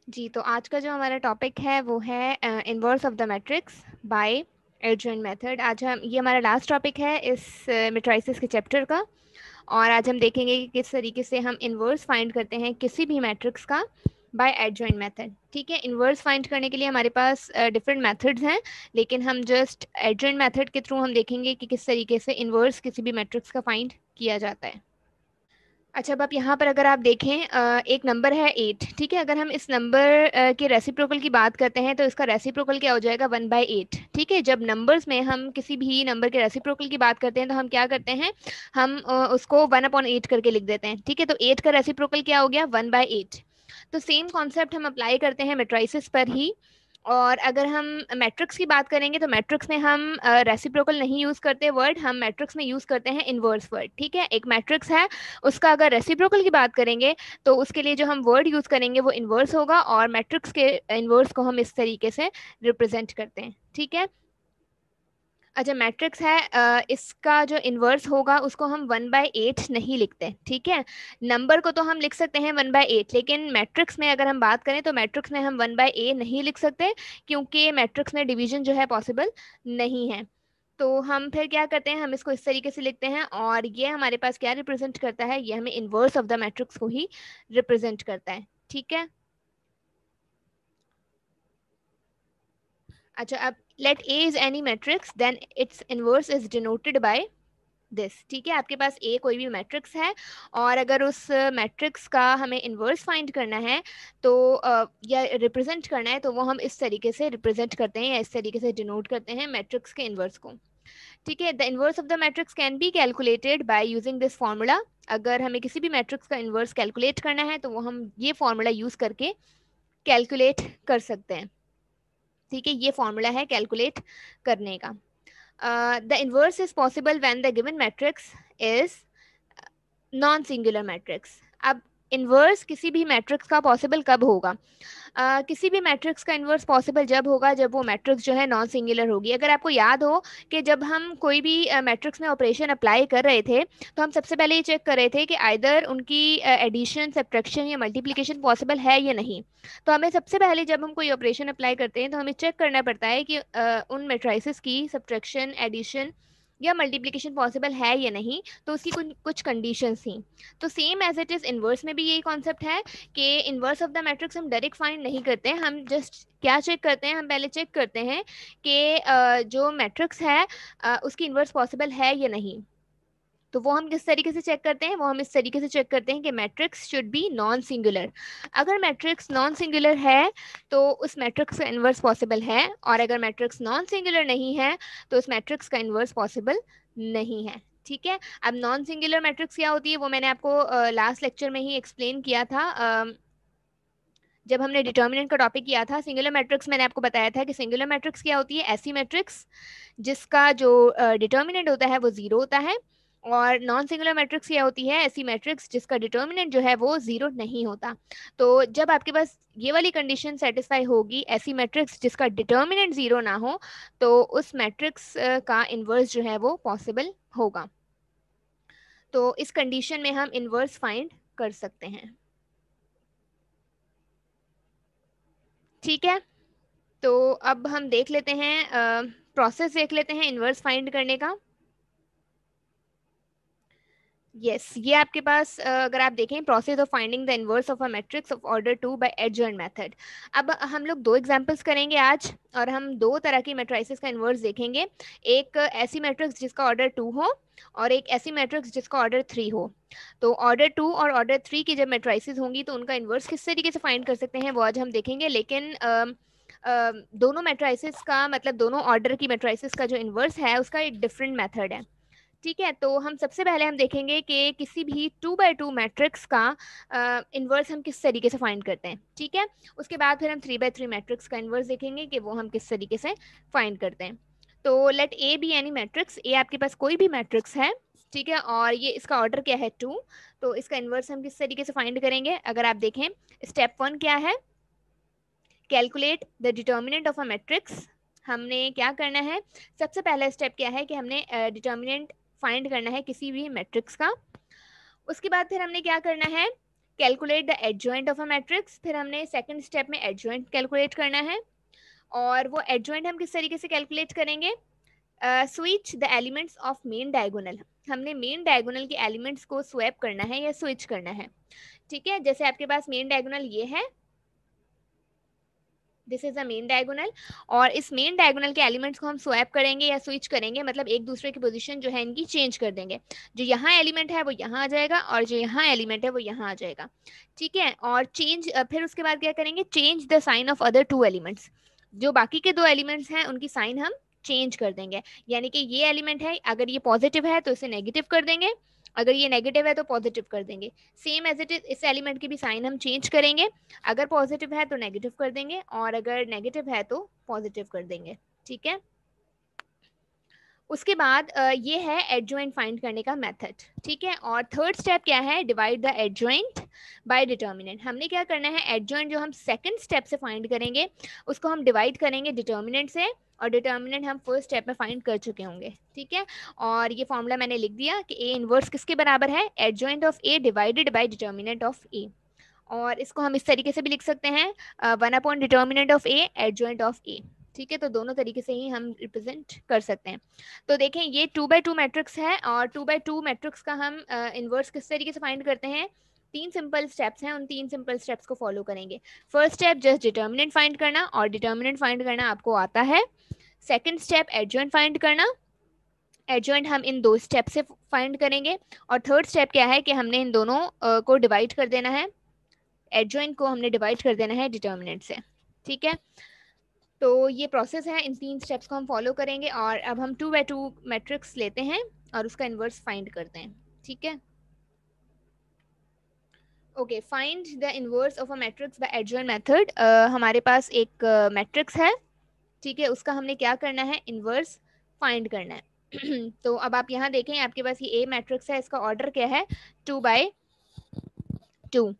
जी, तो आज का जो हमारा टॉपिक है वो है inverse of the matrix bye adjoint method. आज हम ये हमारा लास्ट टॉपिक है इस मैट्रिसेस के चैप्टर का। और आज हम देखेंगे कि किस तरीके से हम इन्वर्स फाइंड करते हैं किसी भी मैट्रिक्स का बाय एडजॉइंट मेथड। ठीक है, इन्वर्स फाइंड करने के लिए हमारे पास डिफरेंट मेथड्स हैं, लेकिन हम जस्ट एडजॉइंट मेथड के थ्रू हम देखेंगे कि किस तरीके से इन्वर्स किसी भी मैट्रिक्स का फाइंड किया जाता है। अच्छा, अब आप यहाँ पर अगर आप देखें एक नंबर है 8। ठीक है, अगर हम इस नंबर के रेसिप्रोकल की बात करते हैं तो इसका रेसिप्रोकल क्या हो जाएगा 1/8। ठीक है, जब नंबर्स में हम किसी भी नंबर के रेसिप्रोकल की बात करते हैं तो हम क्या करते हैं, हम उसको 1/8 करके लिख देते हैं। ठीक है, तो 8 का रेसिप्रोकल क्या हो गया 1/8। तो सेम कॉन्सेप्ट हम अप्लाई करते हैं मेट्राइसिस पर ही। और अगर हम मैट्रिक्स की बात करेंगे तो मैट्रिक्स में हम रेसिप्रोकल नहीं यूज करते वर्ड, हम मैट्रिक्स में यूज करते हैं इनवर्स वर्ड। ठीक है, एक मैट्रिक्स है, उसका अगर रेसिप्रोकल की बात करेंगे तो उसके लिए जो हम वर्ड यूज करेंगे वो इनवर्स होगा, और मैट्रिक्स के इनवर्स को हम इस तरीके से रिप्रेजेंट करते हैं। ठीक है, अच्छा मैट्रिक्स है, इसका जो इनवर्स होगा उसको हम 1/8 नहीं लिखते। ठीक है, नंबर को तो हम लिख सकते हैं 1/8, लेकिन मैट्रिक्स में अगर हम बात करें तो मैट्रिक्स में हम 1/a नहीं लिख सकते, क्योंकि मैट्रिक्स में डिवीजन जो है पॉसिबल नहीं है। तो हम फिर क्या करते हैं, हम इसको इस तरीके से लिखते हैं, और ये हमारे पास क्या रिप्रेजेंट करता है, ये हमें इनवर्स ऑफ द मैट्रिक्स को ही रिप्रेजेंट करता है। ठीक है, अच्छा अब let A is any matrix then its inverse is denoted by this. ठीक है, आपके पास ए कोई भी मैट्रिक्स है, और अगर उस मैट्रिक्स का हमें इनवर्स फाइंड करना है तो या रिप्रेजेंट करना है तो वो हम इस तरीके से रिप्रेजेंट करते हैं या इस तरीके से डिनोट करते हैं मैट्रिक्स के इनवर्स को। ठीक है, the inverse of the matrix can be calculated by using this formula. अगर हमें किसी भी मैट्रिक्स का इनवर्स कैलकुलेट करना है तो वो हम ये फॉर्मूला यूज करके कैलकुलेट कर सकते हैं। ठीक है, ये फॉर्मूला है कैलकुलेट करने का। The inverse is possible when the given matrix is non singular matrix. अब इनवर्स किसी भी मैट्रिक्स का पॉसिबल कब होगा, किसी भी मैट्रिक्स का इन्वर्स पॉसिबल जब होगा जब वो मैट्रिक्स जो है नॉन सिंगुलर होगी। अगर आपको याद हो कि जब हम कोई भी मैट्रिक्स में ऑपरेशन अप्लाई कर रहे थे तो हम सबसे पहले ये चेक कर रहे थे कि आइदर उनकी एडिशन सब्ट्रैक्शन या मल्टीप्लिकेशन पॉसिबल है या नहीं। तो हमें सबसे पहले जब हम कोई ऑपरेशन अप्लाई करते हैं तो हमें चेक करना पड़ता है कि उन मैट्रिसेस की सब्ट्रैक्शन एडिशन या मल्टीप्लिकेशन पॉसिबल है या नहीं। तो उसकी कुछ कुछ कंडीशंस थी। तो same as it is inverse में भी यही कॉन्सेप्ट है कि इनवर्स ऑफ द मैट्रिक्स हम डायरेक्ट फाइंड नहीं करते हैं, हम जस्ट क्या चेक करते हैं, हम पहले चेक करते हैं कि जो मैट्रिक्स है उसकी इनवर्स पॉसिबल है या नहीं। तो वो हम किस तरीके से चेक करते हैं, वो हम इस तरीके से चेक करते हैं कि matrix should be non singular. अगर मैट्रिक्स नॉन सिंगुलर है तो उस मैट्रिक्स का इन्वर्स पॉसिबल है, और अगर मैट्रिक्स नॉन सिंगुलर नहीं है तो उस मैट्रिक्स का इन्वर्स पॉसिबल नहीं है। ठीक है, अब नॉन सिंगुलर मैट्रिक्स क्या होती है वो मैंने आपको लास्ट लेक्चर में ही एक्सप्लेन किया था। जब हमने डिटर्मिनेंट का टॉपिक किया था, सिंगुलर मैट्रिक्स मैंने आपको बताया था कि सिंगुलर मैट्रिक्स क्या होती है, ऐसी मैट्रिक्स जिसका जो डिटर्मिनेंट होता है वो जीरो होता है। और नॉन सिंगुलर मैट्रिक्स क्या होती है, ऐसी मैट्रिक्स जिसका डिटर्मिनेंट जो है वो जीरो नहीं होता। तो जब आपके पास ये वाली कंडीशन सेटिस्फाई होगी, ऐसी मैट्रिक्स जिसका डिटर्मिनेंट जीरो ना हो, तो उस मैट्रिक्स का इन्वर्स जो है वो पॉसिबल होगा। तो इस कंडीशन में हम इन्वर्स फाइंड कर सकते हैं। ठीक है, तो अब हम देख लेते हैं प्रोसेस देख लेते हैं इनवर्स फाइंड करने का। यस, ये आपके पास अगर आप देखें process of finding the inverse of a matrix of order 2 by adjoint method. अब हम लोग दो एग्जांपल्स करेंगे आज, और हम दो तरह की मैट्रिसेस का इनवर्स देखेंगे। एक ऐसी मैट्रिक्स जिसका ऑर्डर 2 हो, और एक ऐसी मैट्रिक्स जिसका ऑर्डर 3 हो। तो ऑर्डर 2 और ऑर्डर 3 की जब मैट्रिसेस होंगी तो उनका इनवर्स किस तरीके से फाइंड कर सकते हैं वो आज हम देखेंगे। लेकिन दोनों मैट्रिसेस का मतलब दोनों ऑर्डर की मैट्रिसेस का जो इनवर्स है उसका एक डिफरेंट मेथड है। ठीक है, तो हम सबसे पहले हम देखेंगे कि किसी भी 2x2 मैट्रिक्स का इन्वर्स हम किस तरीके से फाइंड करते हैं। ठीक है, उसके बाद फिर हम 3x3 मैट्रिक्स का इन्वर्स देखेंगे कि वो हम किस तरीके से फाइंड करते हैं। तो let A be any matrix, A आपके पास कोई भी मैट्रिक्स है। ठीक है, और ये इसका ऑर्डर क्या है 2। तो इसका इन्वर्स हम किस तरीके से फाइंड करेंगे, अगर आप देखें स्टेप 1 क्या है, calculate the determinant of a matrix. हमने क्या करना है, सबसे पहला स्टेप क्या है कि हमने डिटर्मिनेंट फाइंड करना है किसी भी मैट्रिक्स का। उसके बाद फिर हमने क्या करना है, calculate the adjoint of a matrix, फिर हमने सेकंड स्टेप में एडजॉइंट कैलकुलेट करना है। और वो एडजॉइंट हम किस तरीके से कैलकुलेट करेंगे, switch the elements of main diagonal, हमने मेन डायगोनल के एलिमेंट्स को स्वैप करना है या स्विच करना है। ठीक है, जैसे आपके पास मेन डायगोनल ये है, this is a main diagonal, और इस मेन डायगोनल के एलिमेंट्स को हम स्वैप करेंगे या स्विच करेंगे, मतलब एक दूसरे की पोजीशन जो है इनकी चेंज कर देंगे। जो यहाँ एलिमेंट है वो यहाँ आ जाएगा और जो यहाँ एलिमेंट है वो यहाँ आ जाएगा। ठीक है, और चेंज, फिर उसके बाद क्या करेंगे, change the sign of other two elements, जो बाकी के दो एलिमेंट्स हैं उनकी साइन हम चेंज कर देंगे। यानी कि ये एलिमेंट है, अगर ये पॉजिटिव है तो इसे नेगेटिव कर देंगे, अगर ये नेगेटिव है तो पॉजिटिव कर देंगे। सेम एज इट इज इस एलिमेंट की भी साइन हम चेंज करेंगे, अगर पॉजिटिव है तो नेगेटिव कर देंगे और अगर नेगेटिव है तो पॉजिटिव कर देंगे। ठीक है, उसके बाद ये है एडजॉइंट फाइंड करने का मेथड। ठीक है, और थर्ड स्टेप क्या है, divide the adjoint bye determinant. हमने क्या करना है, एडजॉइंट जो हम सेकंड स्टेप से फाइंड करेंगे उसको हम डिवाइड करेंगे डिटर्मिनेंट से, और डिटर्मिनेंट हम फर्स्ट स्टेप में फाइंड कर चुके होंगे। ठीक है, और ये फॉर्मूला मैंने लिख दिया कि ए इनवर्स किसके बराबर है, adjoint of A divided by determinant of A. और इसको हम इस तरीके से भी लिख सकते हैं, 1 upon determinant of A adjoint of A. ठीक है, तो दोनों तरीके से ही हम रिप्रेजेंट कर सकते हैं। तो देखें ये 2x2 मैट्रिक्स है, और 2x2 मैट्रिक्स का हम इनवर्स किस तरीके से फाइंड करते हैं, 3 सिंपल स्टेप्स हैं, उन 3 सिंपल स्टेप्स को फॉलो करेंगे। First step just determinant find करना, और डिटर्मिनेंट फाइंड करना आपको आता है। सेकंड स्टेप एडजॉइंट फाइंड करना, एडजॉइंट हम इन 2 स्टेप से फाइंड करेंगे। और थर्ड स्टेप क्या है कि हमने इन दोनों को डिवाइड कर देना है, एडजॉइंट को हमने डिवाइड कर देना है डिटर्मिनेंट से। ठीक है, तो ये प्रोसेस है, इन 3 स्टेप्स को हम फॉलो करेंगे। और अब हम 2x2 मैट्रिक्स लेते हैं और उसका इन्वर्स फाइंड करते हैं। ठीक है, okay, find the inverse of a matrix bye adjoint method. हमारे पास एक मैट्रिक्स है, ठीक है, उसका हमने क्या करना है, इन्वर्स फाइंड करना है। तो अब आप यहाँ देखें, आपके पास ये ए मैट्रिक्स है, इसका ऑर्डर क्या है, 2x2।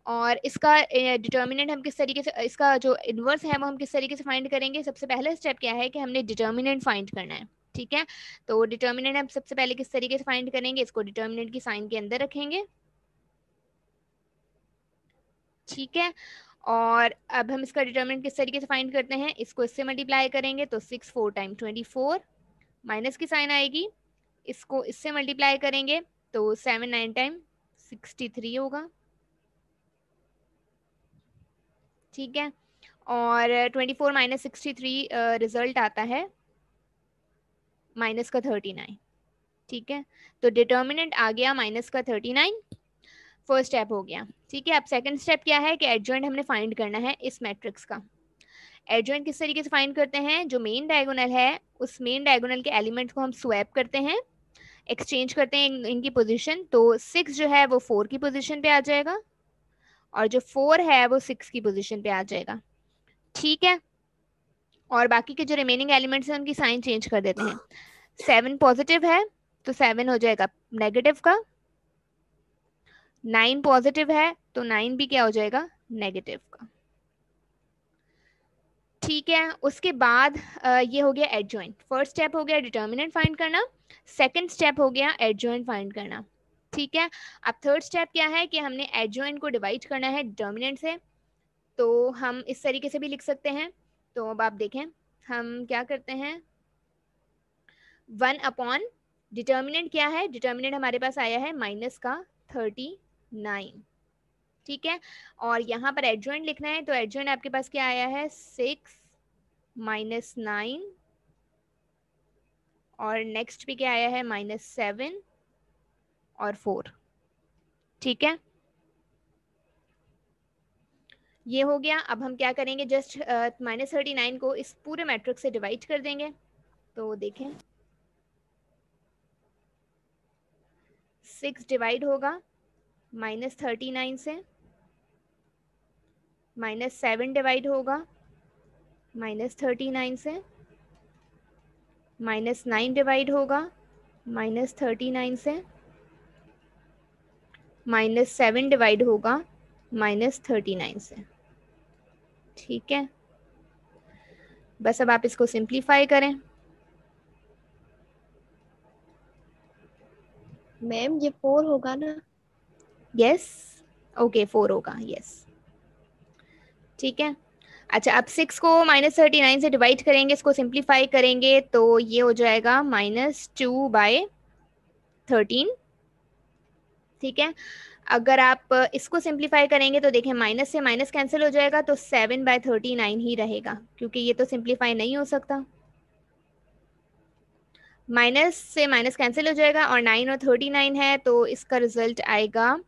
और इसका डिटर्मिनेंट हम किस तरीके से, इसका जो इन्वर्स है वो हम किस तरीके से फाइंड करेंगे, सबसे पहला स्टेप क्या है कि हमने डिटर्मिनेंट फाइंड करना है। ठीक है, तो डिटर्मिनेंट हम सबसे पहले किस तरीके से फाइंड करेंगे, इसको डिटर्मिनेंट की साइन के अंदर रखेंगे। ठीक है, और अब हम इसका डिटर्मिनेंट किस तरीके से फाइंड करते हैं, इसको इससे मल्टीप्लाई करेंगे तो 6 4 टाइम 24, माइनस की साइन आएगी, इसको इससे मल्टीप्लाई करेंगे तो 7 9 टाइम 63 होगा। ठीक है, और 24 माइनस 63 रिजल्ट आता है माइनस का 39। ठीक है, तो डिटर्मिनेंट आ गया माइनस का 39, फर्स्ट स्टेप हो गया। ठीक है, अब सेकंड स्टेप क्या है कि एडजॉइंट हमने फाइंड करना है इस मैट्रिक्स का। एडजॉइंट किस तरीके से फाइंड करते हैं, जो मेन डायगोनल है उस मेन डायगोनल के एलिमेंट्स को हम स्वैप करते हैं, एक्सचेंज करते हैं इनकी पोजीशन, तो 6 जो है वो 4 की पोजीशन पे आ जाएगा और जो 4 है वो 6 की पोजीशन पे आ जाएगा। ठीक है, और बाकी के जो रिमेनिंग एलिमेंट्स हैं उनकी साइन चेंज कर देते हैं। 7 पॉजिटिव है तो 7 हो जाएगा नेगेटिव का, 9 पॉजिटिव है तो 9 भी क्या हो जाएगा, नेगेटिव का। ठीक है, उसके बाद ये हो गया एडजॉइंट, फर्स्ट स्टेप हो गया डिटर्मिनेंट फाइंड करना, सेकंड स्टेप हो गया एडजॉइंट फाइंड करना। ठीक है, अब थर्ड स्टेप क्या है कि हमने एडजॉइंट को डिवाइड करना है डिटर्मिनेंट से, तो हम इस तरीके से भी लिख सकते हैं। तो अब आप देखें हम क्या करते हैं, 1 अपॉन डिटर्मिनेंट क्या है, डिटर्मिनेंट हमारे पास आया है माइनस का 39। ठीक है, और यहाँ पर एडजॉइंट लिखना है, तो एडजॉइंट आपके पास क्या आया है, 6 माइनस 9, और नेक्स्ट भी क्या आया है, -7 और 4। ठीक है, ये हो गया। अब हम क्या करेंगे, जस्ट -39 को इस पूरे मैट्रिक्स से डिवाइड कर देंगे। तो देखें 6 डिवाइड होगा -39 से, -7 डिवाइड होगा -39 से, -9 डिवाइड होगा -39 से, -7 डिवाइड होगा -39 से। ठीक है, बस अब आप इसको सिंप्लीफाई करें। मैम ये 4 होगा ना? यस, ओके 4 होगा, यस ठीक है। अच्छा अब 6 को -39 से डिवाइड करेंगे, इसको सिंप्लीफाई करेंगे तो ये हो जाएगा -2/13, ठीक है। अगर आप इसको सिंप्लीफाई करेंगे तो देखें माइनस से माइनस कैंसिल हो जाएगा तो 7/39 ही रहेगा, क्योंकि ये तो सिंप्लीफाई नहीं हो सकता। माइनस से माइनस कैंसिल हो जाएगा और 9 और 39 है तो इसका रिजल्ट आएगा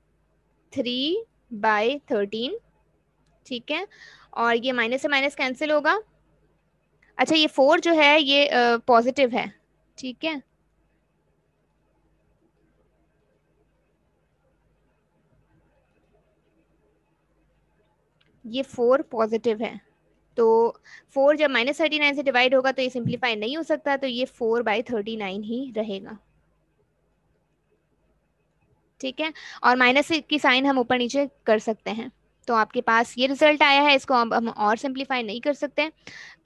3/13, ठीक है। और ये माइनस से माइनस कैंसिल होगा। अच्छा ये 4 जो है ये पॉजिटिव है, ठीक है। ये 4 पॉजिटिव है, तो 4 जब -39 से डिवाइड होगा तो ये सिंप्लीफाई नहीं हो सकता, तो ये 4/39 ही रहेगा, ठीक है। और माइनस की साइन हम ऊपर नीचे कर सकते हैं, तो आपके पास ये रिजल्ट आया है। इसको अब हम और सिंप्लीफाई नहीं कर सकते,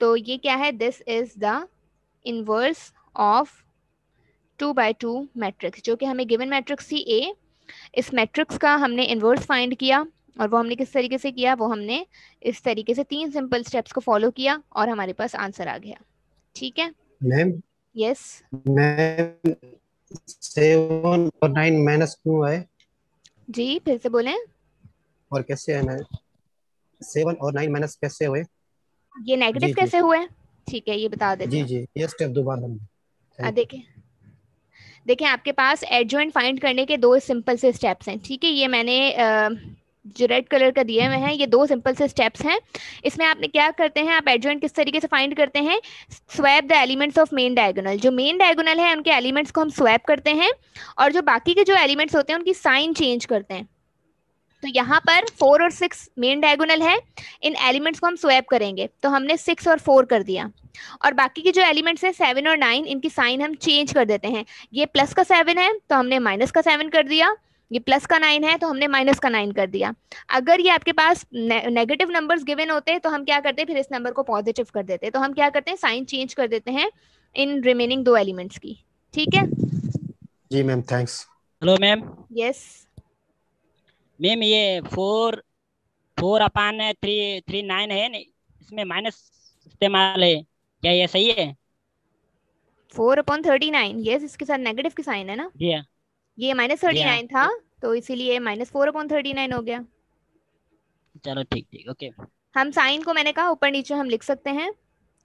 तो ये क्या है, this is the inverse of 2/2 matrix, जो कि हमें गिवन मैट्रिक्स थी ए। इस मैट्रिक्स का हमने इनवर्स फाइंड किया, और वो हमने किस तरीके से किया, वो हमने इस तरीके से 3 सिंपल स्टेप्स को फॉलो किया और हमारे पास आंसर आ गया, ठीक है। मैम यस मैम 7 और 9 माइनस क्यों है जी, फिर से बोलें। और कैसे है ना? 7 और 9 माइनस कैसे हुए? ये नेगेटिव जी जी कैसे हुए, ठीक है ये बता देते जी हैं। जी, ये स्टेप दोबारा हम। Thank you. देखें, देखें आपके पास एडजॉइंट फाइंड करने के 2 सिंपल से स्टेप्स हैं, ठीक है। ये मैंने जो रेड कलर का दिए हुए हैं ये 2 सिंपल से स्टेप्स हैं। इसमें आपने क्या करते हैं, आप एडजॉइंट किस तरीके से फाइंड करते हैं, swap the elements of main diagonal. जो मेन डायगोनल है उनके एलिमेंट्स को हम स्वैप करते हैं, और जो बाकी के जो एलिमेंट्स होते हैं उनकी साइन चेंज करते हैं। तो यहाँ पर 4 और 6 मेन डायगोनल है, इन एलिमेंट्स को हम स्वैप करेंगे, तो हमने 6 और 4 कर दिया। और बाकी के जो एलिमेंट्स हैं 7 और 9, इनकी साइन हम चेंज कर देते हैं। ये प्लस का 7 है तो हमने माइनस का 7 कर दिया, ये प्लस का 9 है तो हमने माइनस का 9 कर दिया। अगर ये आपके पास नेगेटिव नंबर्स गिवन होते तो हम क्या करते, फिर इस नंबर को पॉजिटिव कर देते। तो हम क्या करते हैं, साइन चेंज कर देते हैं इन रिमेनिंग 2 एलिमेंट्स की, ठीक है। जी ma'am, thanks. Hello ma'am. Yes ma'am ये 4/339 है नहीं, इसमें माइनस इस्तेमाल है, क्या ये सही है? 4/39, यस इसके साथ नेगेटिव की साइन है ना, जी हाँ। ये जी हाँ, -39 था तो इसीलिए -4/39 हो गया। चलो ठीक ठीक, ओके। हम साइन को मैंने कहा ऊपर नीचे हम लिख सकते हैं,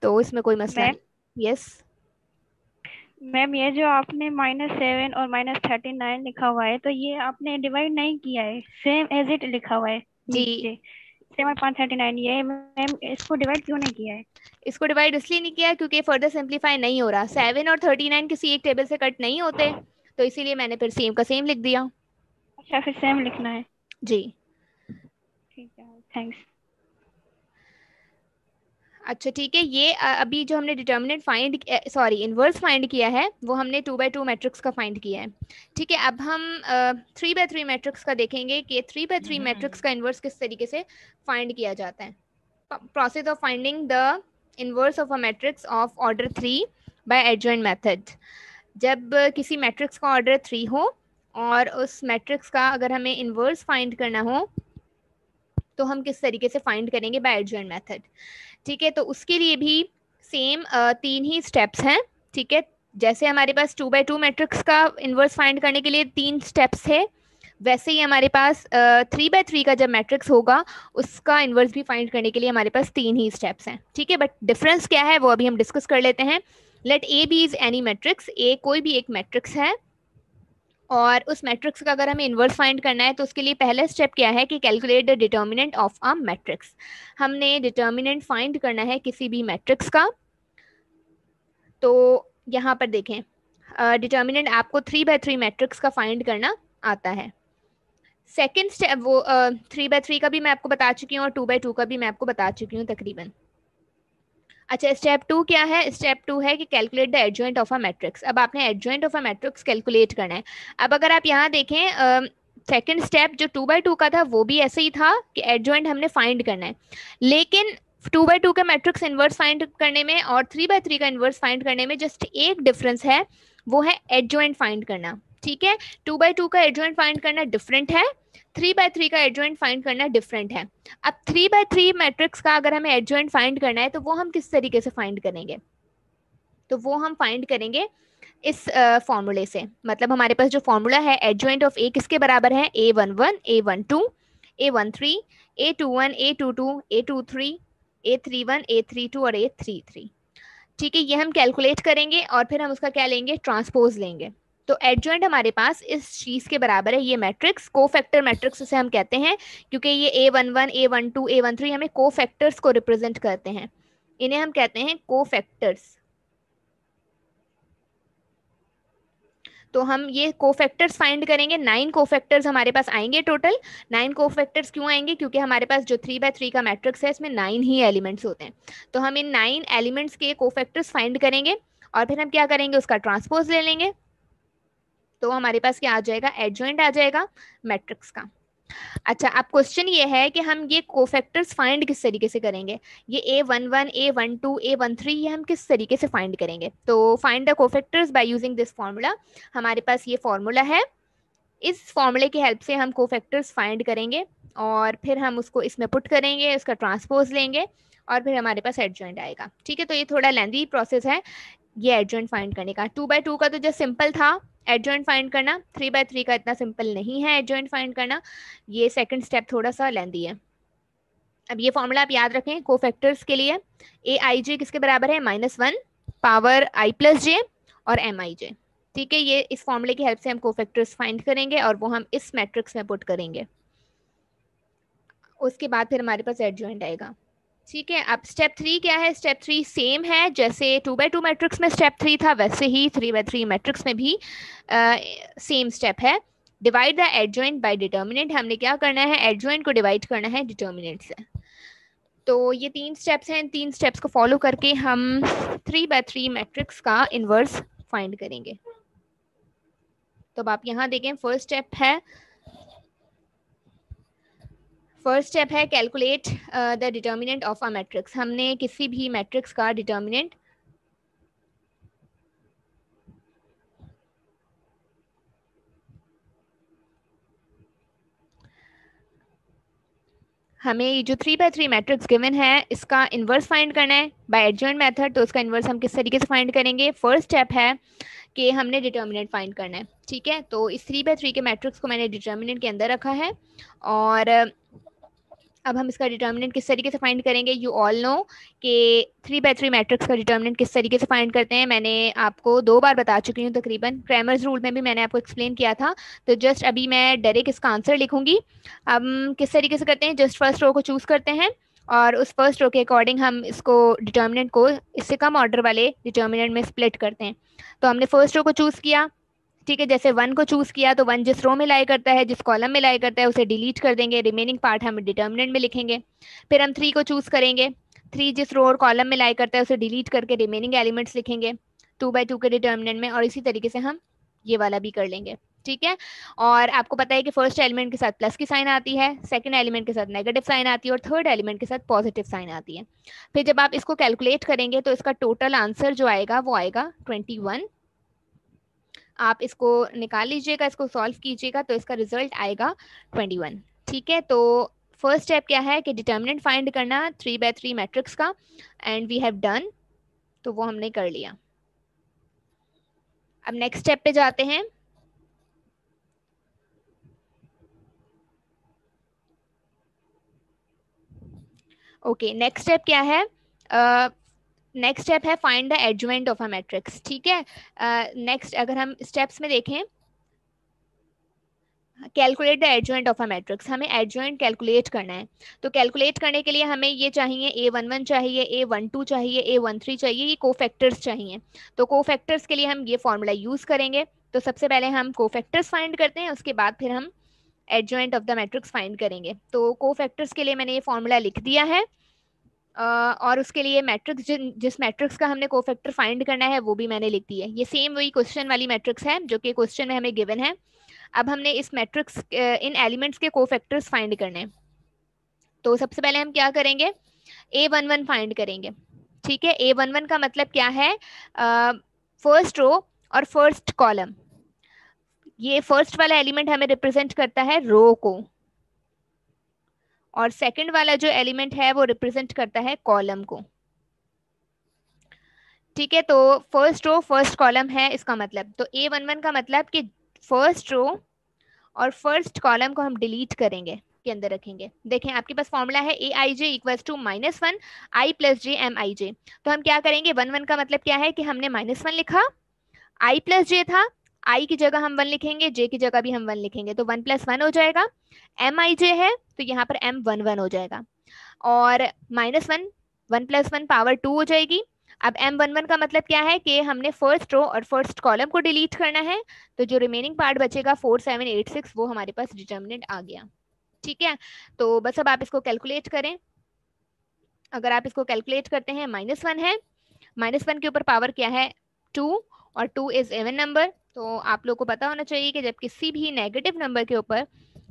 तो इसमें कोई मसला मैम नहीं। यस मैम ये जो आपने -7 और -39 लिखा हुआ है, तो ये आपने डिवाइड नहीं किया है, सेम एज इट लिखा हुआ है जी, नीचे। 7/539, ये मैम इसको डिवाइड क्यों नहीं किया है? इसको डिवाइड इसलिए नहीं किया क्योंकि फर्दर सिंप्लीफाई नहीं हो रहा। 7 और 39 किसी एक टेबल से कट नहीं होते, तो इसीलिए मैंने फिर सेम का सेम लिख दिया। अच्छा फिर सेम लिखना है, जी ठीक है, थैंक्स। अच्छा ठीक है, ये अभी जो हमने determinant find, sorry inverse find किया है, वो हमने 2/2 मैट्रिक्स का फाइंड किया है, ठीक है। अब हम 3/3 मैट्रिक्स का देखेंगे कि 3/3 मैट्रिक्स का इनवर्स किस तरीके से फाइंड किया जाता है। Process of finding the inverse of a matrix of order 3 by adjoint method. जब किसी मैट्रिक्स का ऑर्डर 3 हो और उस मैट्रिक्स का अगर हमें इनवर्स फाइंड करना हो तो हम किस तरीके से फाइंड करेंगे, बाय एडजॉइंट मेथड, ठीक है। तो उसके लिए भी सेम 3 ही स्टेप्स हैं, ठीक है। जैसे हमारे पास 2/2 मैट्रिक्स का इनवर्स फाइंड करने के लिए 3 स्टेप्स है, वैसे ही हमारे पास 3/3 का जब मैट्रिक्स होगा उसका इनवर्स भी फाइंड करने के लिए हमारे पास 3 ही स्टेप्स हैं, ठीक है। बट डिफरेंस क्या है वो अभी हम डिस्कस कर लेते हैं। Let A be is any matrix, A कोई भी एक मैट्रिक्स है, और उस मैट्रिक्स का अगर हमें इनवर्स फाइंड करना है तो उसके लिए पहला स्टेप क्या है कि calculate the determinant of a matrix. हमने डिटर्मिनेंट फाइंड करना है किसी भी मैट्रिक्स का। तो यहाँ पर देखें, डिटर्मिनेंट आपको 3/3 मैट्रिक्स का फाइंड करना आता है। सेकेंड स्टेप वो 3/3 का भी मैं आपको बता चुकी हूँ और 2/2 का भी मैं आपको बता चुकी हूँ तकरीबन। अच्छा स्टेप 2 क्या है, स्टेप 2 है कि calculate the adjoint of a matrix. अब आपने adjoint of a matrix calculate करना है। अब अगर आप यहाँ देखें, सेकेंड स्टेप जो 2/2 का था वो भी ऐसे ही था कि एडजॉइंट हमने फाइंड करना है, लेकिन 2/2 का मैट्रिक्स इनवर्स फाइंड करने में और 3/3 का इनवर्स फाइंड करने में जस्ट एक डिफरेंस है, वो है एडजॉइंट फाइंड करना। ठीक है, 2/2 का एडजॉइंट फाइंड करना डिफरेंट है, 3/3 का एडजॉइंट फाइंड करना डिफरेंट है। अब 3/3 मैट्रिक्स का अगर हमें एडजॉइंट फाइंड करना है तो वो हम किस तरीके से फाइंड करेंगे, तो वो हम फाइंड करेंगे इस फॉर्मूले से। मतलब हमारे पास जो फॉर्मूला है एडजॉइंट ऑफ ए किसके बराबर है, A11 A12 A13 A21 A22 A23 A31 A32 और A33। ठीक है, ये हम कैलकुलेट करेंगे और फिर हम उसका क्या लेंगे, ट्रांसपोज लेंगे। तो एडजॉइंट हमारे पास इस चीज के बराबर है, ये मैट्रिक्स कोफैक्टर मैट्रिक्स उसे हम कहते हैं, क्योंकि ये A11 A12 A13 हमें कोफैक्टर्स को रिप्रेजेंट करते हैं, इन्हें हम कहते हैं कोफैक्टर्स। तो हम ये कोफैक्टर्स फाइंड करेंगे, 9 कोफैक्टर्स हमारे पास आएंगे टोटल। 9 कोफैक्टर्स क्यों आएंगे, क्योंकि हमारे पास जो 3/3 का मैट्रिक्स है इसमें 9 ही एलिमेंट्स होते हैं। तो हम इन 9 एलिमेंट्स के कोफैक्टर्स फाइंड करेंगे और फिर हम क्या करेंगे, उसका ट्रांसपोज ले लेंगे। तो हमारे पास क्या आ जाएगा, एडजॉइंट आ जाएगा मैट्रिक्स का। अच्छा, अब क्वेश्चन ये है कि हम ये कोफैक्टर्स फाइंड किस तरीके से करेंगे, ये A11 A12 A13 ये हम किस तरीके से फाइंड करेंगे। तो find the cofactors by using this formula, हमारे पास ये फॉर्मूला है, इस फॉर्मूले की हेल्प से हम कोफैक्टर्स फाइंड करेंगे और फिर हम उसको इसमें पुट करेंगे, उसका ट्रांसपोज लेंगे और फिर हमारे पास एडजॉइंट आएगा। ठीक है, तो ये थोड़ा लेंथी प्रोसेस है ये एडजॉइंट फाइंड करने का। 2/2 का तो जस्ट सिंपल था एडजॉइंट फाइंड करना, 3/3 का इतना सिंपल नहीं है एडजॉइंट फाइंड करना, ये सेकंड स्टेप थोड़ा सा लेंथी है। अब ये फॉर्मूला आप याद रखें कोफैक्टर्स के लिए, Aij किसके बराबर है, -1 पावर i + j और Mij। ठीक है, ये इस फॉर्मूले की हेल्प से हम कोफैक्टर्स फाइंड करेंगे और वो हम इस मैट्रिक्स में पुट करेंगे, उसके बाद फिर हमारे पास एडजॉइंट आएगा। ठीक है, अब स्टेप 3 क्या है, स्टेप 3 सेम है जैसे 2/2 मैट्रिक्स में स्टेप 3 था, वैसे ही 3/3 मैट्रिक्स में भी सेम स्टेप है। Divide the adjoint bye determinant, हमने क्या करना है, एडजॉइंट को डिवाइड करना है डिटर्मिनेंट से। तो ये 3 स्टेप्स हैं, इन 3 स्टेप्स को फॉलो करके हम 3/3 मैट्रिक्स का इनवर्स फाइंड करेंगे। तो अब आप यहाँ देखें, फर्स्ट स्टेप है calculate the determinant of a matrix. हमने किसी भी मैट्रिक्स का डिटर्मिनेंट हमें ये जो 3/3 मैट्रिक्स गिवन है इसका इनवर्स फाइंड करना है बाय एडजॉइंट मेथड। तो उसका इनवर्स हम किस तरीके से फाइंड करेंगे, फर्स्ट स्टेप है कि हमने डिटर्मिनेंट फाइंड करना है। ठीक है, तो इस 3/3 के मैट्रिक्स को मैंने डिटर्मिनेंट के अंदर रखा है और अब हम इसका डिटर्मिनेंट किस तरीके से फाइंड करेंगे। यू ऑल नो कि 3/3 मैट्रिक्स का डिटर्मिनेंट किस तरीके से फाइंड करते हैं, मैंने आपको 2 बार बता चुकी हूँ तकरीबन, क्रैमर्स रूल में भी मैंने आपको एक्सप्लेन किया था। तो जस्ट अभी मैं डायरेक्ट इसका आंसर लिखूंगी। अब किस तरीके से करते हैं, जस्ट फर्स्ट रो को चूज करते हैं और उस फर्स्ट रो के अकॉर्डिंग हम इसको डिटर्मिनेंट को इससे कम ऑर्डर वाले डिटर्मिनेंट में स्प्लिट करते हैं। तो हमने फर्स्ट रो को चूज किया, ठीक है, जैसे 1 को चूज किया तो 1 जिस रो में लाई करता है, जिस कॉलम में लाई करता है उसे डिलीट कर देंगे, रिमेनिंग पार्ट हम डिटर्मिनेंट में लिखेंगे। फिर हम 3 को चूज करेंगे, 3 जिस रो और कॉलम में लाई करता है उसे डिलीट करके रिमेनिंग एलिमेंट्स लिखेंगे 2/2 के डिटर्मिनेंट में, और इसी तरीके से हम ये वाला भी कर लेंगे। ठीक है, और आपको पता है कि फर्स्ट एलिमेंट के साथ प्लस की साइन आती है, सेकंड एलिमेंट के साथ नेगेटिव साइन आती है और थर्ड एलिमेंट के साथ पॉजिटिव साइन आती है। फिर जब आप इसको कैलकुलेट करेंगे तो इसका टोटल आंसर जो आएगा वो आएगा 21। आप इसको निकाल लीजिएगा, इसको सॉल्व कीजिएगा तो इसका रिजल्ट आएगा 21। ठीक है, तो फर्स्ट स्टेप क्या है कि डिटर्मिनेंट फाइंड करना 3/3 मैट्रिक्स का, एंड वी हैव डन, तो वो हमने कर लिया। अब नेक्स्ट स्टेप पे जाते हैं। ओके, नेक्स्ट स्टेप क्या है, नेक्स्ट स्टेप है find the adjoint of a matrix. ठीक है, नेक्स्ट अगर हम स्टेप्स में देखें, calculate the adjoint of a matrix, हमें एडजॉइंट कैलकुलेट करना है। तो कैलकुलेट करने के लिए हमें ये चाहिए, A11 चाहिए, A12 चाहिए, A13 चाहिए, ये कोफैक्टर्स चाहिए। तो कोफैक्टर्स के लिए हम ये फॉर्मूला यूज करेंगे। तो सबसे पहले हम कोफैक्टर्स फाइंड करते हैं, उसके बाद फिर हम adjoint of the matrix find करेंगे। तो कोफैक्टर्स के लिए मैंने ये फॉर्मूला लिख दिया है और उसके लिए मैट्रिक्स जिस मैट्रिक्स का हमने कोफैक्टर फाइंड करना है वो भी मैंने लिख दी है। ये सेम वही क्वेश्चन वाली मैट्रिक्स है जो कि क्वेश्चन में हमें गिवन है। अब हमने इस मैट्रिक्स इन एलिमेंट्स के कोफैक्टर्स फाइंड करने हैं। तो सबसे पहले हम क्या करेंगे, A11 फाइंड करेंगे। ठीक है, A11 का मतलब क्या है, फर्स्ट रो और फर्स्ट कॉलम। ये फर्स्ट वाला एलिमेंट हमें रिप्रेजेंट करता है रो को, और सेकंड वाला जो एलिमेंट है वो रिप्रेजेंट करता है कॉलम को। ठीक है, तो फर्स्ट रो फर्स्ट कॉलम है इसका मतलब, तो A11 का मतलब कि फर्स्ट रो और फर्स्ट कॉलम को हम डिलीट करेंगे, के अंदर रखेंगे। देखें आपके पास फॉर्मूला है aij equals to -1 i plus j mij। तो हम क्या करेंगे, 1 का मतलब क्या है कि हमने -1 लिखा, i प्लस जे था, i की जगह हम 1 लिखेंगे, j की जगह भी हम 1 लिखेंगे, तो 1 + 1 हो जाएगा। mij है तो यहाँ पर m11 हो जाएगा, और -1 1 + 1 पावर 2 हो जाएगी। अब m11 का मतलब क्या है कि हमने फर्स्ट रो और फर्स्ट कॉलम को डिलीट करना है, तो जो रिमेनिंग पार्ट बचेगा 4 7 8 6 वो हमारे पास डिटर्मिनेंट आ गया। ठीक है, तो बस अब आप इसको कैलकुलेट करें। अगर आप इसको कैलकुलेट करते हैं, -1 है, -1 के ऊपर पावर क्या है 2, और 2 इज इवन नंबर, तो आप लोग को पता होना चाहिए कि जब किसी भी नेगेटिव नंबर के ऊपर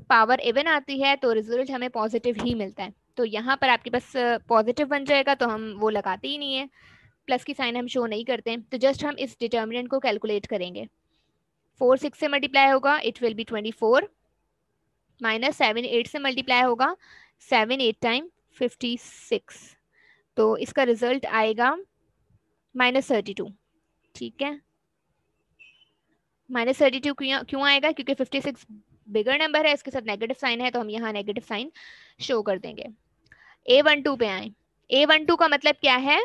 पावर इवन आती है तो रिजल्ट हमें पॉजिटिव ही मिलता है। तो यहाँ पर आपके पास पॉजिटिव बन जाएगा, तो हम वो लगाते ही नहीं है, प्लस की साइन हम शो नहीं करते हैं, तो जस्ट हम इस डिटर्मिनेंट को कैलकुलेट करेंगे। 4 6 से मल्टीप्लाई होगा, इट विल बी 24, -7 8 से मल्टीप्लाई होगा, 7 8 टाइम 56, तो इसका रिजल्ट आएगा -32। ठीक है, -32 क्यों आएगा, क्योंकि 56 बिगर नंबर है, इसके साथ नेगेटिव साइन है, तो हम यहाँ नेगेटिव साइन शो कर देंगे। A12 पे आए, A12 का मतलब क्या है,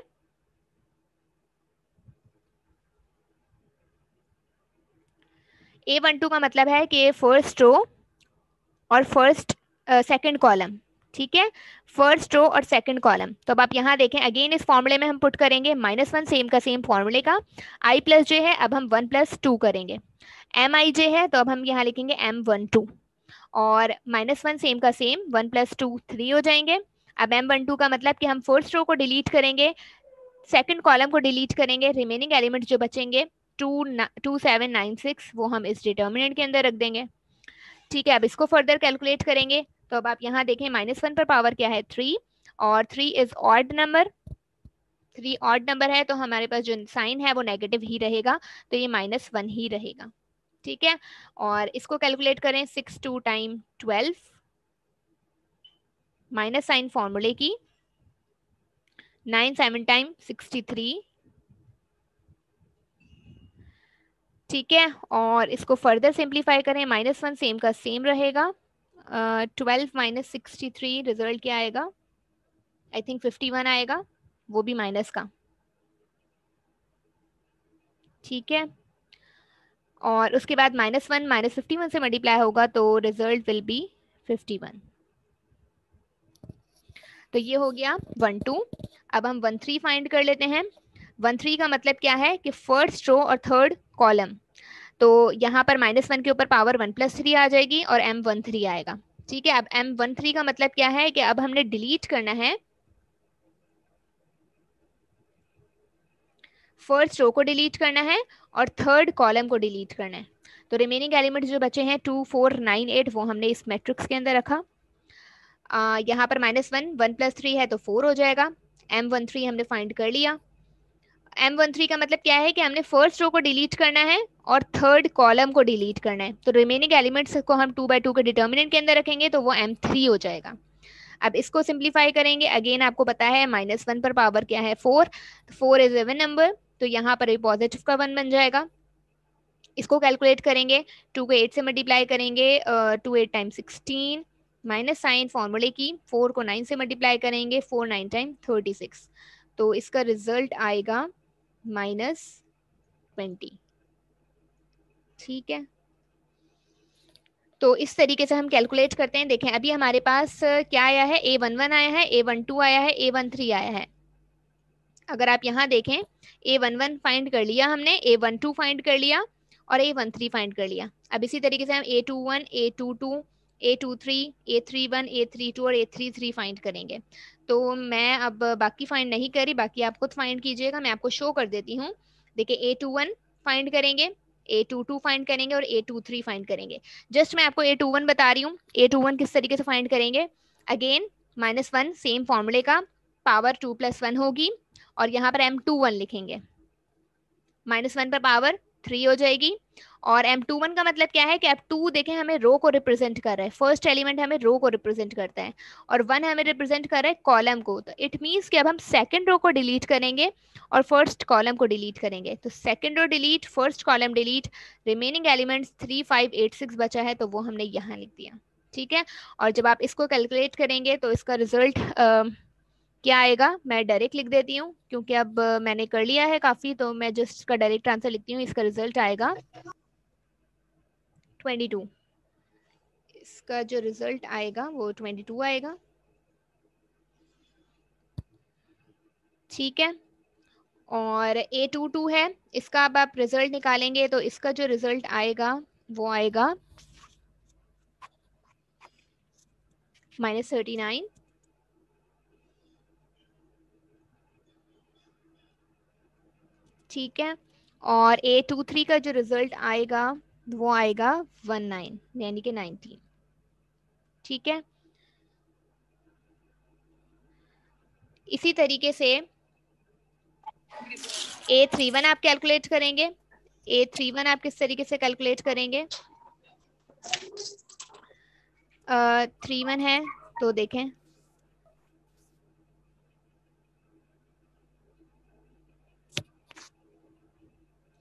A12 का मतलब है कि फर्स्ट रो और फर्स्ट सेकंड कॉलम। ठीक है, फर्स्ट रो और सेकंड कॉलम। तो अब आप यहाँ देखें, अगेन इस फॉर्मूले में हम पुट करेंगे -1 सेम का सेम फॉर्मूले का, i प्लस जे है, अब हम 1 + 2 करेंगे, mij है तो अब हम यहाँ लिखेंगे m12, और -1 सेम का सेम, 1 + 2 3 हो जाएंगे। अब m12 का मतलब कि हम फर्स्ट रो को डिलीट करेंगे, सेकंड कॉलम को डिलीट करेंगे, रिमेनिंग एलिमेंट जो बचेंगे 2 7 9 6 वो हम इस डिटर्मिनेंट के अंदर रख देंगे। ठीक है, अब इसको फर्दर कैलकुलेट करेंगे, तो अब आप यहाँ देखें -1 पर पावर क्या है 3, और 3 is odd number, 3 odd number है, तो हमारे पास जो साइन है वो नेगेटिव ही रहेगा, तो ये -1 ही रहेगा। ठीक है, और इसको कैलकुलेट करें, 6 2 टाइम 12, माइनस साइन फॉर्मूले की, 9 7 टाइम 63। ठीक है, और इसको फर्दर सिंप्लीफाई करें, -1 सेम का सेम रहेगा, 12 - 63 रिजल्ट क्या आएगा, आई थिंक 51 आएगा, वो भी माइनस का। ठीक है, और उसके बाद -1 -51 से मल्टीप्लाई होगा, तो रिजल्ट विल बी 51। तो ये हो गया 1 2। अब हम 1 3 फाइंड कर लेते हैं। 1 3 का मतलब क्या है कि फर्स्ट रो और थर्ड कॉलम, तो यहाँ पर -1 के ऊपर पावर 1 + 3 आ जाएगी, और m13 आएगा। ठीक है, अब m13 का मतलब क्या है कि अब हमने डिलीट करना है, फर्स्ट रो को डिलीट करना है और थर्ड कॉलम को डिलीट करना है। तो रिमेनिंग एलिमेंट जो बचे हैं 2 4 9 8 वो हमने इस मैट्रिक्स के अंदर रखा। यहाँ पर -1 1 + 3 है तो 4 हो जाएगा, m13 हमने फाइंड कर लिया। m13 का मतलब क्या है कि हमने फर्स्ट रो को डिलीट करना है और थर्ड कॉलम को डिलीट करना है, तो रिमेनिंग एलिमेंट्स को हम 2/2 के डिटर्मिनेंट के अंदर रखेंगे, तो वो m3 हो जाएगा। अब इसको सिंप्लीफाई करेंगे, अगेन आपको पता है -1 पर पावर क्या है 4, 4 इज इवन नंबर, तो यहाँ पर पॉजिटिव का 1 बन जाएगा। इसको कैलकुलेट करेंगे, 2 को 8 से मल्टीप्लाई करेंगे, 2 8 टाइम 16, माइनस साइन फॉर्मूले की, 4 को 9 से मल्टीप्लाई करेंगे, 4 9 टाइम 36, तो इसका रिजल्ट आएगा -20। ठीक है, तो इस तरीके से हम कैलकुलेट करते हैं। देखें अभी हमारे पास क्या आया है, A11 आया है, A12 आया है, A13 आया है। अगर आप यहाँ देखें, A11 फाइंड कर लिया हमने, A12 फाइंड कर लिया, और A13 फाइंड कर लिया। अब इसी तरीके से हम A21 A22 A23 A31 A32 और A33 फाइंड करेंगे। तो मैं अब बाकी फाइंड नहीं करी, बाकी आप खुद फाइंड कीजिएगा, मैं आपको शो कर देती हूँ। देखिए A21 फाइंड करेंगे, A22 फाइंड करेंगे और A23 फाइंड करेंगे। जस्ट मैं आपको A21 बता रही हूँ, A21 किस तरीके से फाइंड करेंगे। अगेन -1 सेम फॉर्मूले का, पावर 2 + 1 होगी, और यहाँ पर m21 लिखेंगे, -1 पर पावर 3 हो जाएगी। और M21 का मतलब क्या है कि M2 देखें हमें रो को रिप्रेजेंट कर रहा है, फर्स्ट एलिमेंट हमें रो को रिप्रेजेंट करता है और 1 हमें रिप्रेजेंट कर रहा है कॉलम को। तो इट मीन्स कि अब हम सेकंड रो को डिलीट करेंगे और फर्स्ट कॉलम को डिलीट करेंगे। तो second row delete, first column delete, remaining elements 3 5 8 6 बचा है तो वो हमने यहाँ लिख दिया। ठीक है, और जब आप इसको कैलकुलेट करेंगे तो इसका रिजल्ट क्या आएगा, मैं डायरेक्ट लिख देती हूँ क्योंकि अब मैंने कर लिया है काफी, तो मैं जस्ट इसका डायरेक्ट आंसर लिखती हूँ। इसका रिजल्ट आएगा 22। इसका जो रिजल्ट आएगा वो 22 आएगा। ठीक है, और A22 है, इसका अब आप रिजल्ट निकालेंगे तो इसका जो रिजल्ट आएगा वो आएगा -39। ठीक है, और A23 का जो रिजल्ट आएगा वो आएगा 19 यानी कि 19। ठीक है, इसी तरीके से A31 आप कैलकुलेट करेंगे। A31 आप किस तरीके से कैलकुलेट करेंगे? 31 है तो देखें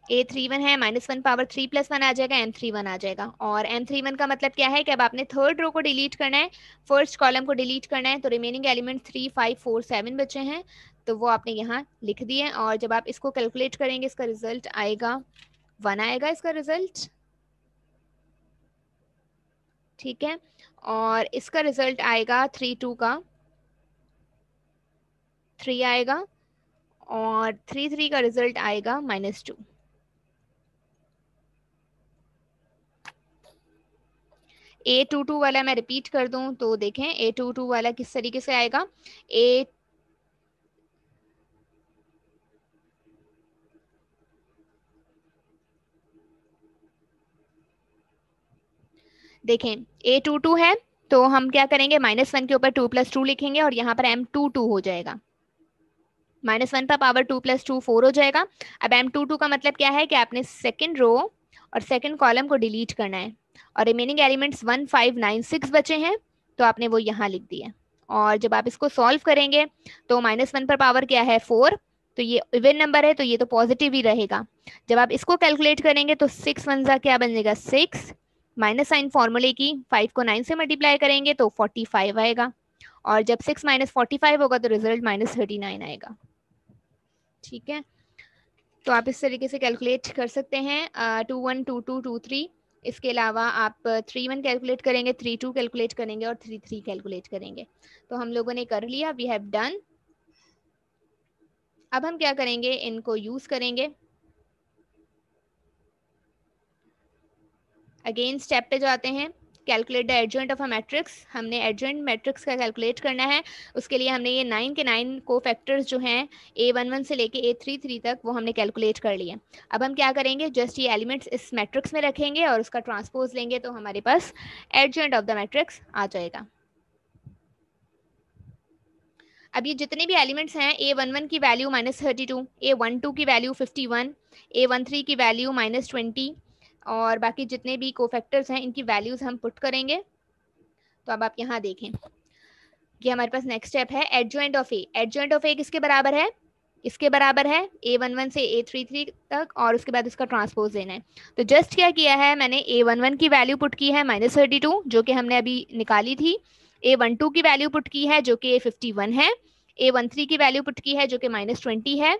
A31 है, -1 पावर 3 + 1 आ जाएगा, M31 आ जाएगा। और M31 का मतलब क्या है कि अब आपने थर्ड रो को डिलीट करना है, फर्स्ट कॉलम को डिलीट करना है, तो रिमेनिंग एलिमेंट 3 5 4 7 बचे हैं तो वो आपने यहाँ लिख दिए। और जब आप इसको कैलकुलेट करेंगे इसका रिजल्ट आएगा 1 आएगा इसका रिजल्ट। ठीक है, और इसका रिजल्ट आएगा 32 का 3 आएगा, और 33 का रिजल्ट आएगा -2। A22 वाला मैं रिपीट कर दूं तो देखें A22 वाला किस तरीके से आएगा। ए देखें A22 है तो हम क्या करेंगे, -1 के ऊपर 2 + 2 लिखेंगे और यहाँ पर M22 हो जाएगा। -1 पर पावर 2 + 2 4 हो जाएगा। अब M22 का मतलब क्या है कि आपने सेकंड रो और सेकंड कॉलम को डिलीट करना है और रिमेनिंग एलिमेंट्स 1 5 9 6 बचे हैं तो आपने वो यहाँ लिख दिया। और जब आप इसको सॉल्व करेंगे तो -1 पर पावर क्या है 4, तो ये इवन नंबर है तो ये तो पॉजिटिव ही रहेगा। जब आप इसको कैलकुलेट करेंगे तो 6 1 जा क्या बन जाएगा 6, माइनस साइन फॉर्मूले की 5 को 9 से मल्टीप्लाई करेंगे तो 45 आएगा, और जब 6 - 45 होगा तो रिजल्ट -39 आएगा। ठीक है, तो आप इस तरीके से कैलकुलेट कर सकते हैं 21 22 23। इसके अलावा आप 31 कैलकुलेट करेंगे, 32 कैलकुलेट करेंगे और 33 कैलकुलेट करेंगे। तो हम लोगों ने कर लिया, वी हैव डन। अब हम क्या करेंगे, इनको यूज करेंगे। अगेन स्टेप पे जाते हैं, calculate the adjoint of a matrix. हमने एडजॉइंट मैट्रिक्स का कैलकुलेट करना है, उसके लिए हमने ये 9 के 9 को फैक्टर्स जो हैं A11 से लेके A33 तक वो हमने कैलकुलेट कर लिए। अब हम क्या करेंगे, जस्ट ये एलिमेंट्स इस मैट्रिक्स में रखेंगे और उसका ट्रांसपोज लेंगे तो हमारे पास एडजॉइंट ऑफ द मैट्रिक्स आ जाएगा। अब ये जितने भी एलिमेंट्स हैं A11 की वैल्यू -32, A12 की वैल्यू 51, A13 की वैल्यू -20 और बाकी जितने भी कोफैक्टर्स हैं इनकी वैल्यूज हम पुट करेंगे। तो अब आप यहाँ देखें कि हमारे पास नेक्स्ट स्टेप है adjoint of A. Adjoint of A किसके बराबर है, इसके बराबर है A11 से A33 तक और उसके बाद उसका ट्रांसपोज लेना है। तो जस्ट क्या किया है, मैंने A11 की वैल्यू पुट की है -32 जो कि हमने अभी निकाली थी, A12 की वैल्यू पुट की है जो कि 51 है, A13 की वैल्यू पुट की है जो कि -20 है,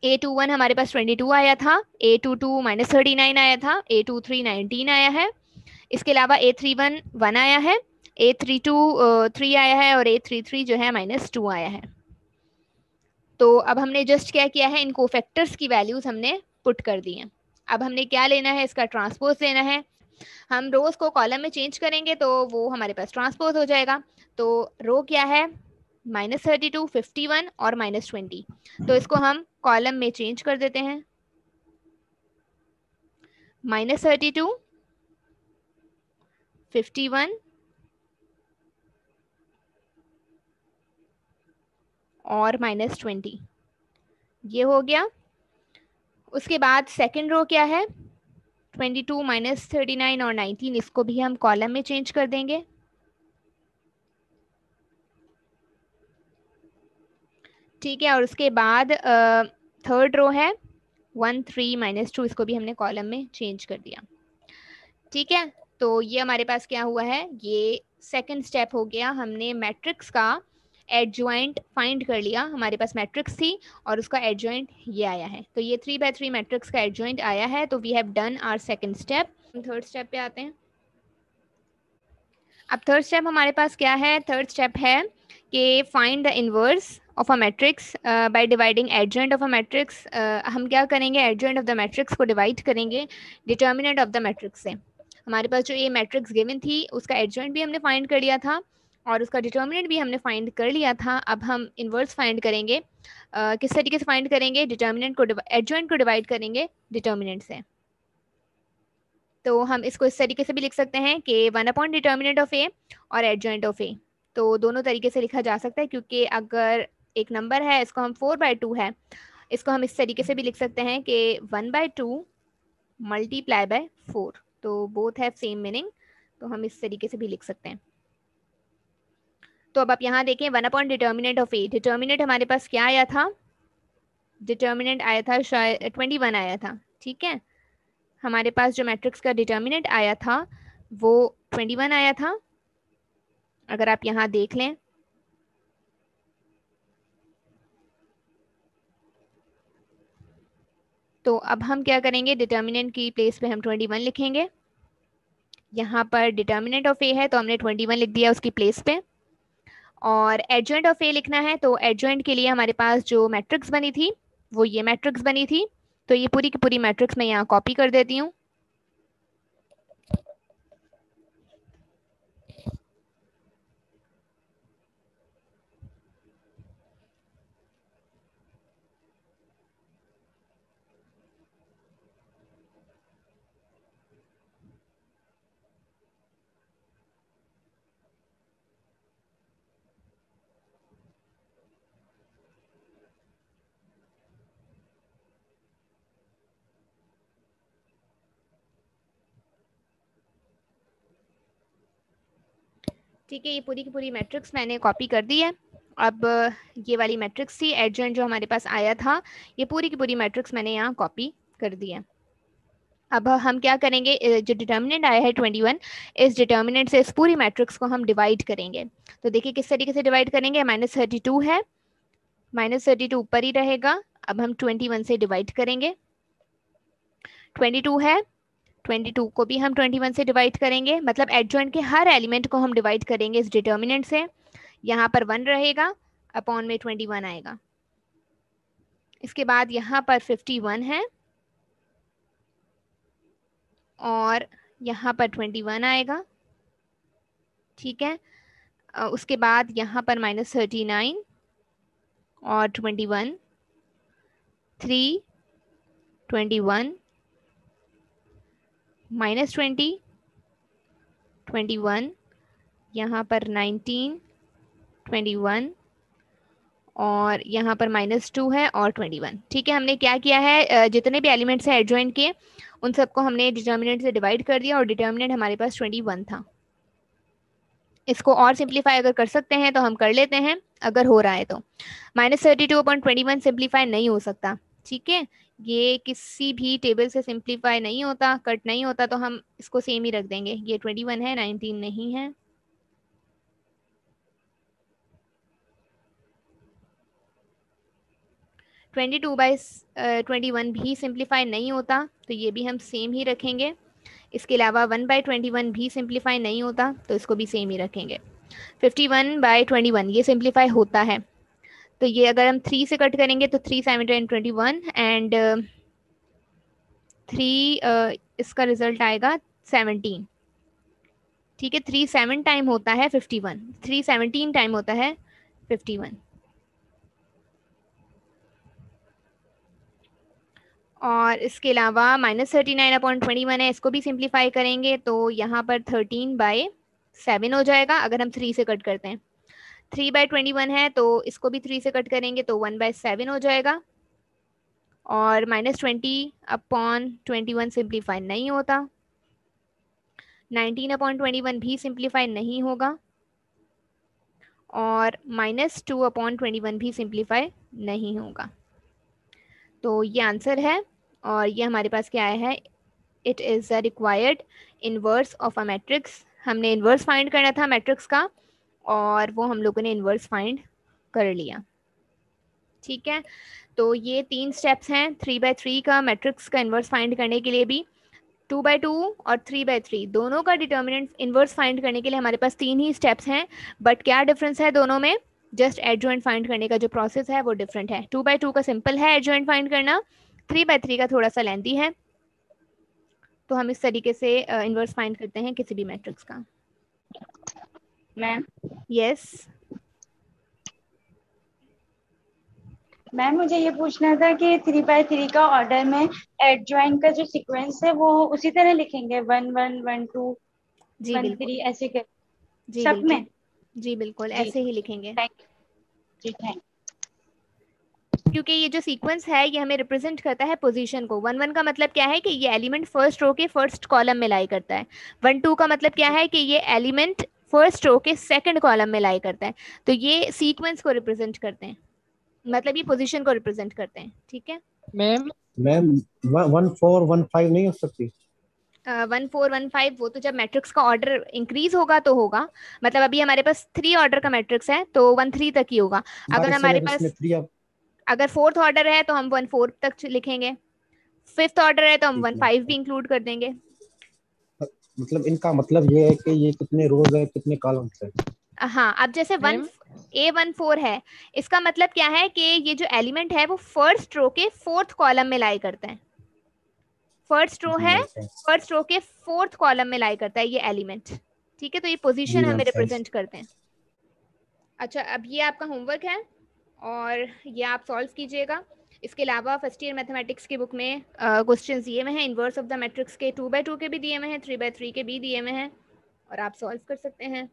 A21 हमारे पास 22 आया था, A22 -39 आया था, A23 19 आया है, इसके अलावा A31 1 आया है, A32 3 आया है और A33 जो है -2 आया है। तो अब हमने जस्ट क्या किया है, इन कोफैक्टर्स की वैल्यूज हमने पुट कर दी हैं। अब हमने क्या लेना है, इसका ट्रांसपोज लेना है। हम रोज को कॉलम में चेंज करेंगे तो वो हमारे पास ट्रांसपोज हो जाएगा। तो रो क्या है, -32 51 और -20, तो इसको हम कॉलम में चेंज कर देते हैं। -32 51 और -20 ये हो गया। उसके बाद सेकंड रो क्या है, 22 माइनस 39 और 19, इसको भी हम कॉलम में चेंज कर देंगे। ठीक है, और उसके बाद थर्ड रो है 1 3 माइनस 2, इसको भी हमने कॉलम में चेंज कर दिया। ठीक है, तो ये हमारे पास क्या हुआ है, ये सेकंड स्टेप हो गया। हमने मैट्रिक्स का एडजॉइंट फाइंड कर लिया, हमारे पास मैट्रिक्स थी और उसका एडजॉइंट ये आया है। तो ये 3 by 3 मैट्रिक्स का एडजॉइंट आया है, तो we have done our second step. Third step पे आते हैं। अब थर्ड स्टेप हमारे पास क्या है, थर्ड स्टेप है कि find the inverse of a matrix by dividing adjoint of a matrix. हम क्या करेंगे, एडजॉइंट ऑफ द मैट्रिक्स को डिवाइड करेंगे डिटर्मिनेंट ऑफ द मैट्रिक्स से। हमारे पास जो ये मैट्रिक्स गिवन थी उसका एडजॉइंट भी हमने फाइंड कर लिया था और उसका डिटर्मिनेंट भी हमने फाइंड कर लिया था। अब हम इनवर्स फाइंड करेंगे। किस तरीके से फाइंड करेंगे, डिटर्मिनेंट को एडजॉइंट को डिवाइड करेंगे डिटर्मिनेंट से। तो हम इसको इस तरीके से भी लिख सकते हैं कि 1 अपॉन डिटर्मिनेंट ऑफ ए और एडजॉइंट ऑफ ए। तो दोनों तरीके से लिखा जा सकता है, क्योंकि अगर एक नंबर है, इसको हम 4/2 है, इसको हम इस तरीके से भी लिख सकते हैं कि 1/2 मल्टीप्लाई बाय 4। तो बोथ हैव सेम मीनिंग, तो हम इस तरीके से भी लिख सकते हैं। तो अब आप यहाँ देखें 1 upon determinant of A, determinant हमारे पास क्या आया था, डिटर्मिनेंट आया था शायद 21 आया था। ठीक है, हमारे पास जो मैट्रिक्स का डिटर्मिनेंट आया था वो 21 आया था, अगर आप यहाँ देख लें। तो अब हम क्या करेंगे, डिटर्मिनेंट की प्लेस पे हम 21 लिखेंगे। यहाँ पर डिटर्मिनेंट ऑफ ए है तो हमने 21 लिख दिया उसकी प्लेस पे। और एडजॉइंट ऑफ ए लिखना है, तो एडजॉइंट के लिए हमारे पास जो मैट्रिक्स बनी थी वो ये मैट्रिक्स बनी थी। तो ये पूरी की पूरी मैट्रिक्स मैं यहाँ कॉपी कर देती हूँ। ठीक है, ये पूरी की पूरी मैट्रिक्स मैंने कॉपी कर दी है। अब ये वाली मैट्रिक्स थी, एडजॉइंट जो हमारे पास आया था, ये पूरी की पूरी मैट्रिक्स मैंने यहाँ कॉपी कर दी है। अब हम क्या करेंगे, जो डिटर्मिनेंट आया है 21, इस डिटर्मिनेंट से इस पूरी मैट्रिक्स को हम डिवाइड करेंगे। तो देखिए किस तरीके से डिवाइड करेंगे, -32 है, -32 ऊपर ही रहेगा। अब हम 21 से डिवाइड करेंगे। 22 है, 22 को भी हम 21 से डिवाइड करेंगे, मतलब एडजॉइंट के हर एलिमेंट को हम डिवाइड करेंगे इस डिटर्मिनेंट से। यहाँ पर 1 रहेगा, अपॉन में 21 आएगा। इसके बाद यहाँ पर 51 है और यहाँ पर 21 आएगा। ठीक है, उसके बाद यहाँ पर -39 और 21, 3, 21, -20, 21, यहाँ पर 19, 21 और यहाँ पर -2 है और 21। ठीक है, हमने क्या किया है, जितने भी एलिमेंट्स हैं एडजॉइंट के उन सबको हमने डिटर्मिनेंट से डिवाइड कर दिया और डिटर्मिनेंट हमारे पास 21 था। इसको और सिंप्लीफाई अगर कर सकते हैं तो हम कर लेते हैं, अगर हो रहा है तो। -32/21 सिंप्लीफाई नहीं हो सकता। ठीक है, ये किसी भी टेबल से सिंप्लीफाई नहीं होता, कट नहीं होता, तो हम इसको सेम ही रख देंगे। ये 21 है, 19 नहीं है। (22/21) भी सिंप्लीफाई नहीं होता, तो ये भी हम सेम ही रखेंगे। इसके अलावा 1/21 भी सिंप्लीफाई नहीं होता, तो इसको भी सेम ही रखेंगे। 51/21 ये सिंप्लीफाई होता है, तो ये अगर हम 3 से कट करेंगे तो 3 7 21 एंड 3 इसका रिजल्ट आएगा 17। ठीक है, 3 7 टाइम होता है 51, 3 17 टाइम होता है 51। और इसके अलावा -39/21 है, इसको भी सिंप्लीफाई करेंगे तो यहाँ पर 13/7 हो जाएगा अगर हम 3 से कट करते हैं। 3/21 है तो इसको भी 3 से कट करेंगे तो 1/7 हो जाएगा। और -20/21 सिंप्लीफाई नहीं होता, 19/21 भी सिंप्लीफाई नहीं होगा, और -2/21 भी सिंप्लीफाई नहीं होगा। तो ये आंसर है, और ये हमारे पास क्या आया है, it is a required inverse of a matrix. हमने इनवर्स फाइंड करना था मैट्रिक्स का, और वो हम लोगों ने इनवर्स फाइंड कर लिया। ठीक है, तो ये 3 स्टेप्स हैं 3/3 का मैट्रिक्स का इनवर्स फाइंड करने के लिए भी। 2/2 और 3/3 दोनों का डिटर्मिनेंट इनवर्स फाइंड करने के लिए हमारे पास 3 ही स्टेप्स हैं, बट क्या डिफरेंस है दोनों में, जस्ट एडजॉइंट फाइंड करने का जो प्रोसेस है वो डिफरेंट है। 2/2 का सिंपल है एडजॉइंट फाइंड करना, 3/3 का थोड़ा सा लेंथी है। तो हम इस तरीके से इनवर्स फाइंड करते हैं किसी भी मैट्रिक्स का। मैम यस मैम मुझे ये पूछना था कि 3/3 का ऑर्डर में एडजॉइंट का जो सीक्वेंस है वो उसी तरह लिखेंगे 1 1 1 2 जी 1 बिल्कुल, 3 ऐसे कर जी सब बिल्कुल, में। जी बिल्कुल जी ऐसे ही लिखेंगे, थैंक जी थैंक क्योंकि ये जो सीक्वेंस है ये हमें रिप्रेजेंट करता है पोजीशन को। 1 1 का मतलब क्या है कि ये एलिमेंट फर्स्ट रो के फर्स्ट कॉलम में लाई करता है। 1 2 का मतलब क्या है कि ये एलिमेंट फर्स्ट रो के सेकंड कॉलम में लाई करता है। तो ये सीक्वेंस को रिप्रेजेंट करते हैं, मतलब ये पोजीशन को रिप्रेजेंट करते हैं। ठीक है, मैम मैम 1415 नहीं हो सकती? 1 4 1 5 वो तो जब मैट्रिक्स का ऑर्डर इंक्रीज होगा तो होगा, मतलब अभी हमारे पास 3 ऑर्डर का मैट्रिक्स है तो 1 3 तक ही होगा। अगर हमारे पास इसमें 3 आप अगर 4th ऑर्डर है तो हम 1 4 तक लिखेंगे, 5th ऑर्डर है तो हम 1 ठीक है। 5 भी इंक्लूड कर देंगे। मतलब इनका मतलब ये है कि ये कितने रोज है कितने कॉलम्स है। हाँ, अब जैसे मैम A14 है, इसका मतलब क्या है कि ये जो एलिमेंट है वो फर्स्ट रो के 4th कॉलम में लाई करता है। फर्स्ट रो जी है, मैम थैंक्स। फर्स्ट रो के 4th कॉलम में लाई करता है ये एलिमेंट। ठीक है, तो ये पोजीशन जी मैम हमें थैंक्स। रिप्रेजेंट करते हैं। अच्छा, अब ये आपका होमवर्क है और ये आप सॉल्व कीजिएगा। इसके अलावा फर्स्ट ईयर मैथमेटिक्स की बुक में क्वेश्चंस दिए हुए हैं इनवर्स ऑफ द मैट्रिक्स के, 2/2 के भी दिए हुए हैं, 3/3 के भी दिए हुए हैं, और आप सॉल्व कर सकते हैं।